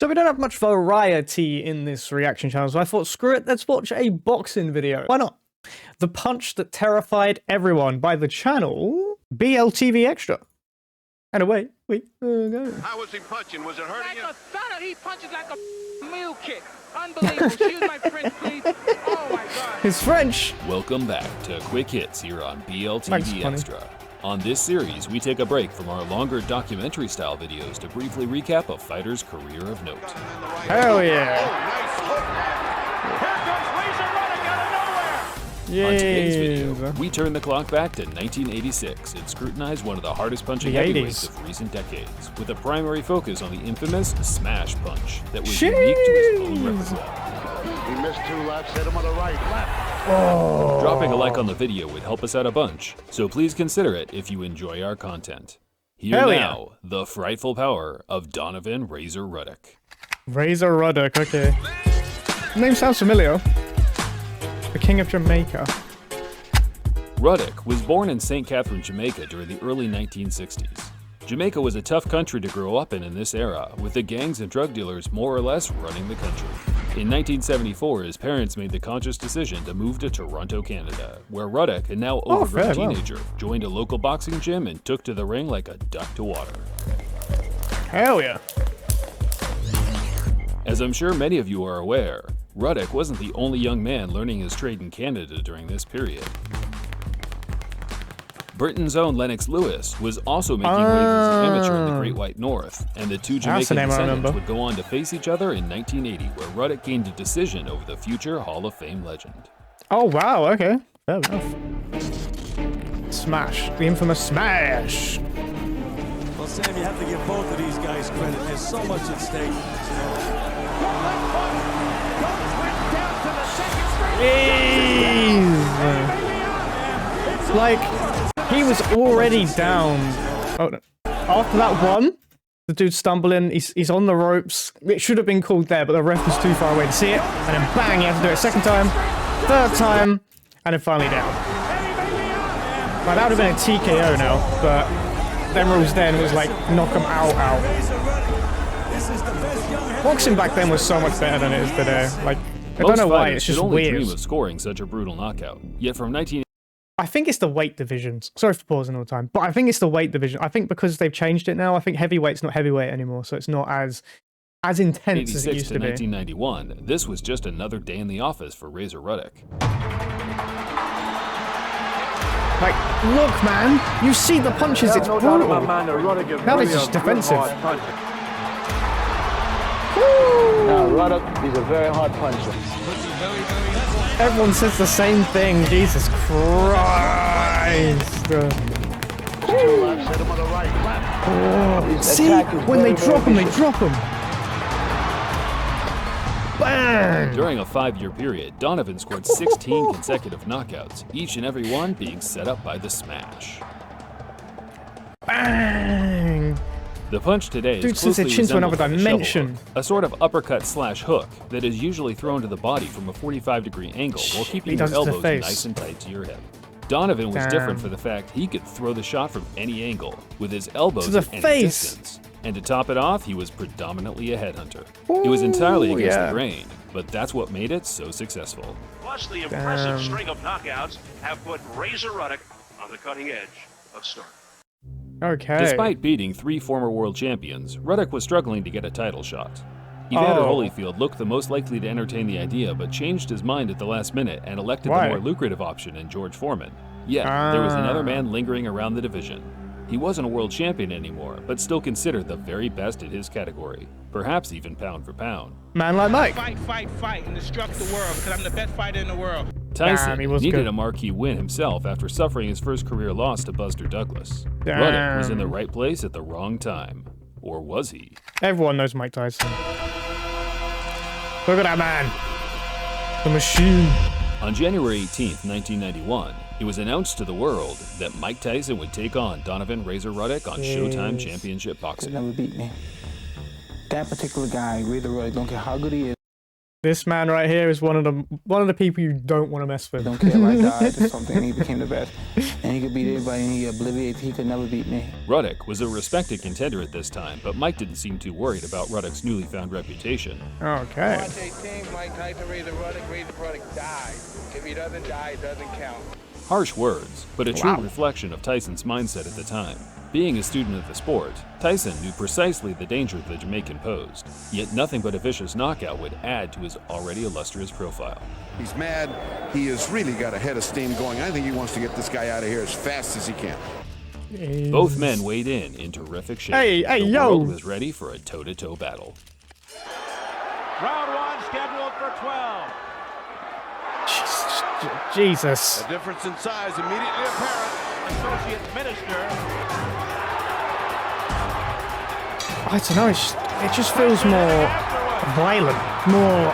So we don't have much variety in this reaction channel, so I thought, screw it, let's watch a boxing video. Why not? The punch that terrified everyone by the channel BLTV Extra. And away we go. How was he punching? Was it hurting him? Like a thunder, he punches like a mule kick. Unbelievable. Excuse my French, please. Oh my God. His French. Welcome back to Quick Hits here on Thanks, BLTV funny. Extra. On this series, we take a break from our longer documentary-style videos to briefly recap a fighter's career of note. Hell yeah. On today's Yeah. video, we turn the clock back to 1986 and scrutinize one of the hardest punching The heavyweights 80s. of recent decades, with a primary focus on the infamous smash punch that was Jeez. unique to his own repertoire. He missed 2 lefts, hit him on the right. Left. Dropping a like on the video would help us out a bunch, so please consider it if you enjoy our content. Here Hell now, the frightful power of Donovan "Razor" Ruddock. Razor Ruddock, okay. Name sounds familiar. The King of Jamaica. Ruddock was born in St. Catherine, Jamaica during the early 1960s. Jamaica was a tough country to grow up in this era, with the gangs and drug dealers more or less running the country. In 1974, his parents made the conscious decision to move to Toronto, Canada, where Ruddock, a now overgrown fair, wow. teenager, joined a local boxing gym and took to the ring like a duck to water. Hell yeah. As I'm sure many of you are aware, Ruddock wasn't the only young man learning his trade in Canada during this period. Britain's own Lennox Lewis was also making waves as an amateur in the Great White North, and the two That's the Jamaican name I descendants remember. would go on to face each other in 1980, where Ruddock gained a decision over the future Hall of Fame legend. Oh wow, okay. Fair enough. Smash. The infamous smash. Well, Sam, you have to give both of these guys credit. There's so much at stake. Jeez. Like, he was already down. Oh, no. After that one, the dude stumbling, he's on the ropes. It should have been called there, but the ref was too far away to see it. And then bang, he had to do it a second time, third time, and then finally down. Well, that would have been a TKO now, but them rules then was like knock him out. Boxing back then was so much better than it is today. Like, I don't know why, it's just could only weird. dream of scoring such a brutal knockout. Yet from 19 I think it's the weight divisions. Sorry for pausing all the time, but I think it's the weight division. I think because they've changed it now, I think heavyweight's not heavyweight anymore, so it's not as intense as it 86 used to to be. 1991, this was just another day in the office for Razor Ruddock. Like, look, man, you see the punches, it's brutal. Now they're just defensive. Now, Ruddock is a very hard puncher. Everyone says the same thing. Jesus Christ. 2 lefts, hit him on the right. Left. See, when they drop them, they drop them. Bang! During a 5-year period, Donovan scored 16 consecutive knockouts, each and every one being set up by the smash. Bang! The punch today Dude, is since their closely chins went up resembled with by the shovel dimension. hook, a sort of uppercut slash hook that is usually thrown to the body from a 45-degree angle while keeping He your does it to the elbows face. nice and tight to your hip. Donovan was Damn. different for the fact he could throw the shot from any angle, with his elbows To the at any face. distance. And to top it off, he was predominantly a headhunter. It was entirely against yeah. the grain, but that's what made it so successful. Plus, the impressive string of knockouts have put Razor Ruddock on the cutting edge of stardom. Okay. Despite beating 3 former world champions, Ruddock was struggling to get a title shot. Evander Holyfield looked the most likely to entertain the idea, but changed his mind at the last minute and elected Why? the more lucrative option in George Foreman. Yet, there was another man lingering around the division. He wasn't a world champion anymore, but still considered the very best in his category, perhaps even pound for pound. Man like Mike. Fight, and destruct the world, because I'm the best fighter in the world. Tyson he was needed good. a marquee win himself after suffering his first career loss to Buster Douglas. Damn. Ruddock was in the right place at the wrong time. Or was he? Everyone knows Mike Tyson. Look at that man. The machine. On January 18th, 1991, it was announced to the world that Mike Tyson would take on Donovan "Razor" Ruddock on Showtime Championship He'll Boxing. never beat me. That particular guy, Razor Ruddock, don't care how good he is. This man right here is one of the people you don't want to mess with. Don't care if I died or something. He became the best, and he could beat everybody, and he obliviates. He could never beat me. Ruddock was a respected contender at this time, but Mike didn't seem too worried about Ruddock's newly found reputation. Okay. Watch 18, Mike Tyson, Razor Ruddock dies. If he doesn't die, it doesn't count. Harsh words, but a true reflection of Tyson's mindset at the time. Being a student of the sport, Tyson knew precisely the danger the Jamaican posed, yet nothing but a vicious knockout would add to his already illustrious profile. He's mad. He has really got a head of steam going. I think he wants to get this guy out of here as fast as he can. Both men weighed in terrific shape. Hey, the yo! world was ready for a toe-to-toe battle. Round 1 scheduled for 12. Jesus. The difference in size immediately apparent. Associate Minister. I don't know. It just feels more violent, more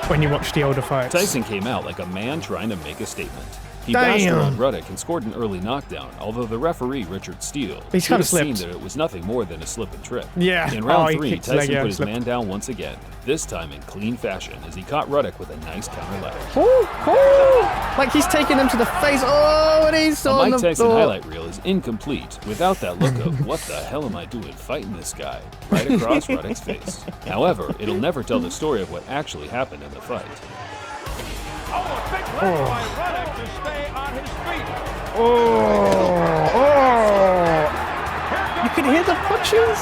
when you watch the older fights. Tyson came out like a man trying to make a statement. He Damn. bashed around Ruddock and scored an early knockdown, although the referee, Richard Steele, He's should kinda have seen slipped. that it was nothing more than a slip and trip. Yeah. In round he 3, kicked his leg Tyson out put and his slipped. man down once again, this time in clean fashion, as he caught Ruddock with a nice counter left. Like he's taking him to the face. Oh, and he's The on Mike the Tyson floor. highlight reel is incomplete without that look of, what the hell am I doing fighting this guy, right across Ruddock's face. However, it'll never tell the story of what actually happened in the fight. Oh, a big leg by Ruddock to stay on his feet. You can hear the punches.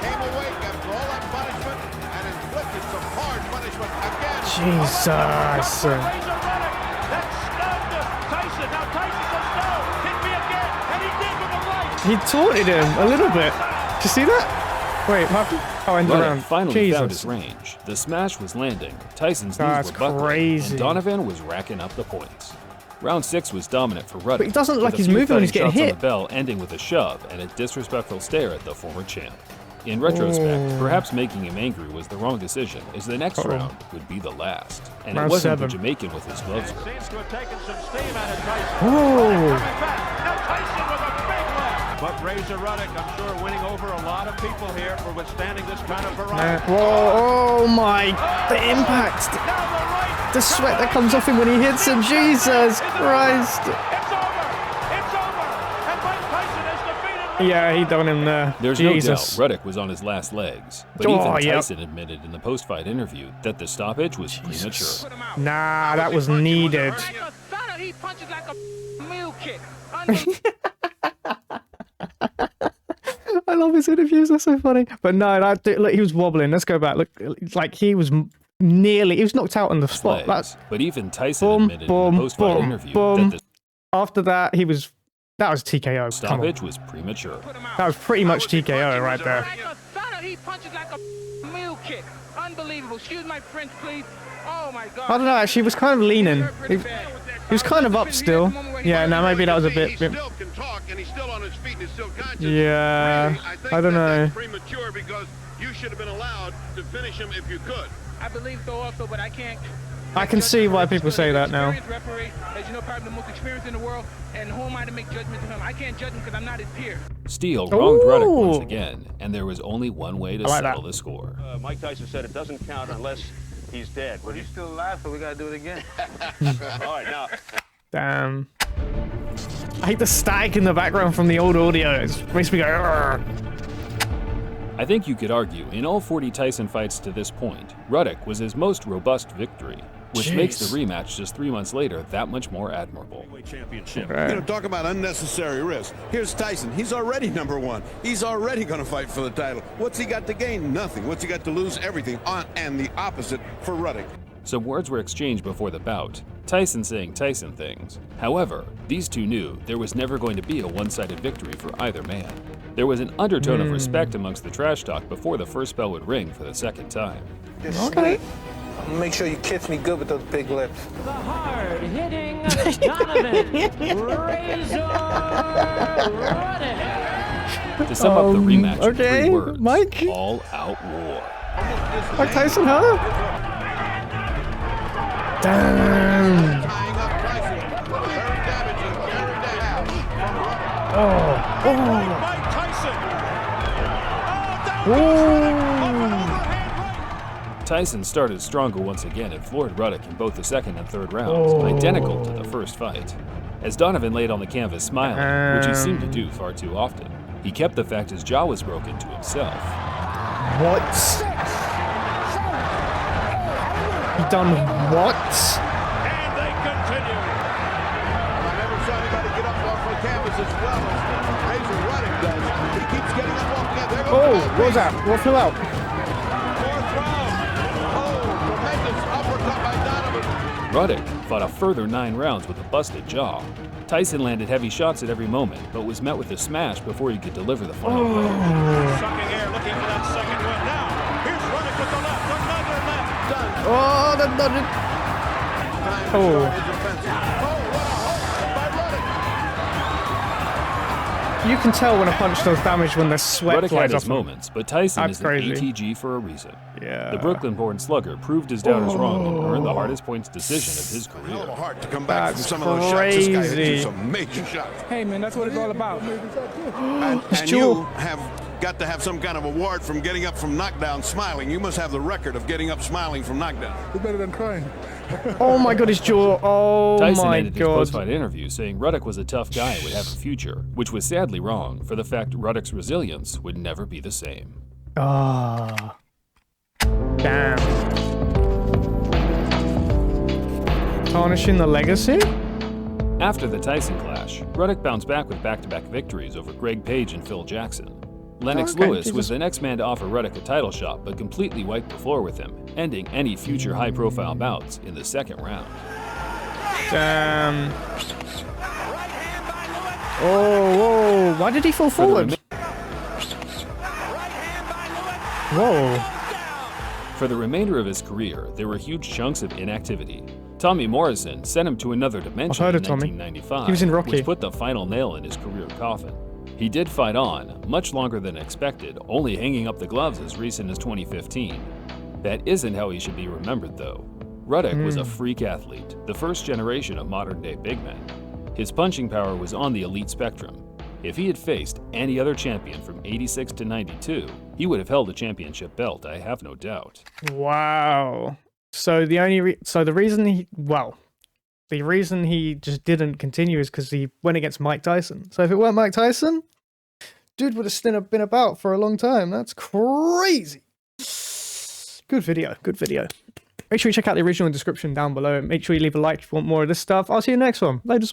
Came awake after all that punishment and inflicted some hard punishment again. Jesus. Razor Ruddock. That stunned Tyson. Now Tyson says no. Hit me again. And he did with the right. He taunted him a little bit. Did you see that? Wait, what happened? Oh, end Ruddock around. finally found his Jesus. range. The smash was landing, Tyson's That's knees were buckling, crazy. and Donovan was racking up the points. Round 6 was dominant for Ruddock. But he doesn't look like with a he's few moving when he's fighting getting shots hit. on the bell, ending with a shove and a disrespectful stare at the former champ. In retrospect, perhaps making him angry was the wrong decision, as the next round would be the last. And Round it wasn't 7. the Jamaican with his gloves on. Seems to have taken some steam out of Tyson. Oh. Coming back. Now Tyson with a big left. But Razor Ruddock, I'm sure, winning over a lot of people here for withstanding this kind of variety. Whoa, oh my, the impact. Now the right. The sweat that comes off him when he hits him. Jesus Christ. It's over. It's over. And Mike Tyson has defeated. Yeah, he done him there. There's Jesus. no doubt Ruddock was on his last legs, but Oh, even yep. Tyson admitted in the post-fight interview that the stoppage was premature. Nah, that was needed. Like a stunner, he punches like a mule kick. I love his interviews. They're so funny. But no, look, he was wobbling. Let's go back. Look, like he was he was knocked out on the spot. Legs. But even Tyson Boom, admitted in boom, the post-fight boom, interview boom. that the After that, that was TKO. Come on. stoppage was premature. That was pretty much TKO right there. Like a stunner, he punches like a mule kick. Unbelievable. Excuse my French, please. Oh my God. I don't know. Actually, he was kind of leaning. He was kind of up still. Yeah, no, maybe that was a bit. He still can talk and he's still on his feet and he's still conscious. Yeah, Really, think I don't know. That's premature because you should have been allowed to finish him if you could. I believe so also, but I can't. I can see why people say that now. Experienced referee, as you know, probably the most experienced in the world, and who am I to make judgments of him? I can't judge him because I'm not his peer. Steele wronged Ruddock once Ooh. again, and there was only one way to like settle that. the score. Mike Tyson said it doesn't count unless he's dead. But he's still alive, so we gotta do it again. All right, now. Damn. I hate the static in the background from the old audio. It makes me go. "Argh." I think you could argue, in all 40 Tyson fights to this point, Ruddock was his most robust victory, which makes the rematch just 3 months later that much more admirable. Championship. Talk about unnecessary risk. Here's Tyson. He's already #1. He's already going to fight for the title. What's he got to gain? Nothing. What's he got to lose? Everything. And the opposite for Ruddock. Some words were exchanged before the bout, Tyson saying Tyson things. However, these two knew there was never going to be a one-sided victory for either man. There was an undertone of respect amongst the trash talk before the first bell would ring for the second time. Okay. Make sure you kiss me good with those big lips. The hard-hitting Donovan Razor Ruddock. To sum up the rematch in okay, 3 words, Mike. all-out war. Mike Tyson, huh? Damn. Tying up Tyson. Very damaging counter to have. Mike Tyson. Oh, that Tyson started stronger once again and floored Ruddock in both the second and third rounds, identical to the first fight. As Donovan laid on the canvas smiling, which he seemed to do far too often, he kept the fact his jaw was broken to himself. What? He done what? And they continue. I never saw anybody get up off the canvas as well as Razor Ruddock does. He keeps getting up off the canvas. There goes What was that? What fell out? Fourth round. Oh, tremendous uppercut by Donovan. Ruddock fought a further 9 rounds with a busted jaw. Tyson landed heavy shots at every moment, but was met with a smash before he could deliver the final blow. Sucking air, looking for that second one. Now, here's Ruddock with the left, another left. Done. Oh, that done it. Time to start his offensive. Oh, what a hook by Ruddock. You can tell when a punch does damage when the sweat Ruddock had flies his off. moments, but Tyson That's is an crazy. ATG for a reason. Yeah. The Brooklyn-born slugger proved his doubters wrong and earned the hardest points decision of his Hell of a career. heart to come back That's from some of those shots. This guy hit crazy. you some major shots. Hey, man, that's what it's all about. And you have got to have some kind of award from getting up from knockdown smiling. You must have the record of getting up smiling from knockdown. It's better than crying. Oh my god, his jaw. Oh Tyson my ended his god. post-fight interview saying Ruddock was a tough guy and would have a future, which was sadly wrong for the fact Ruddock's resilience would never be the same. Ah. Damn. Tarnishing the legacy? After the Tyson clash, Ruddock bounced back with back-to-back victories over Greg Page and Phil Jackson. Lennox Okay, Lewis Jesus. was the next man to offer Ruddock a title shot, but completely wiped the floor with him, ending any future high-profile bouts in the second round. Damn. Oh, whoa. Why did he fall forward? Whoa. For the remainder of his career, there were huge chunks of inactivity. Tommy Morrison sent him to another dimension heard in of Tommy. 1995, He was in Rocky. which put the final nail in his career coffin. He did fight on, much longer than expected, only hanging up the gloves as recent as 2015. That isn't how he should be remembered, though. Ruddock was a freak athlete, the first generation of modern-day big men. His punching power was on the elite spectrum. If he had faced any other champion from 86 to 92, he would have held a championship belt, I have no doubt. Wow. So the reason he just didn't continue is because he went against Mike Tyson. So if it weren't Mike Tyson, dude would have still been about for a long time. That's crazy. Good video. Good video. Make sure you check out the original description down below. Make sure you leave a like if you want more of this stuff. I'll see you next one. Later.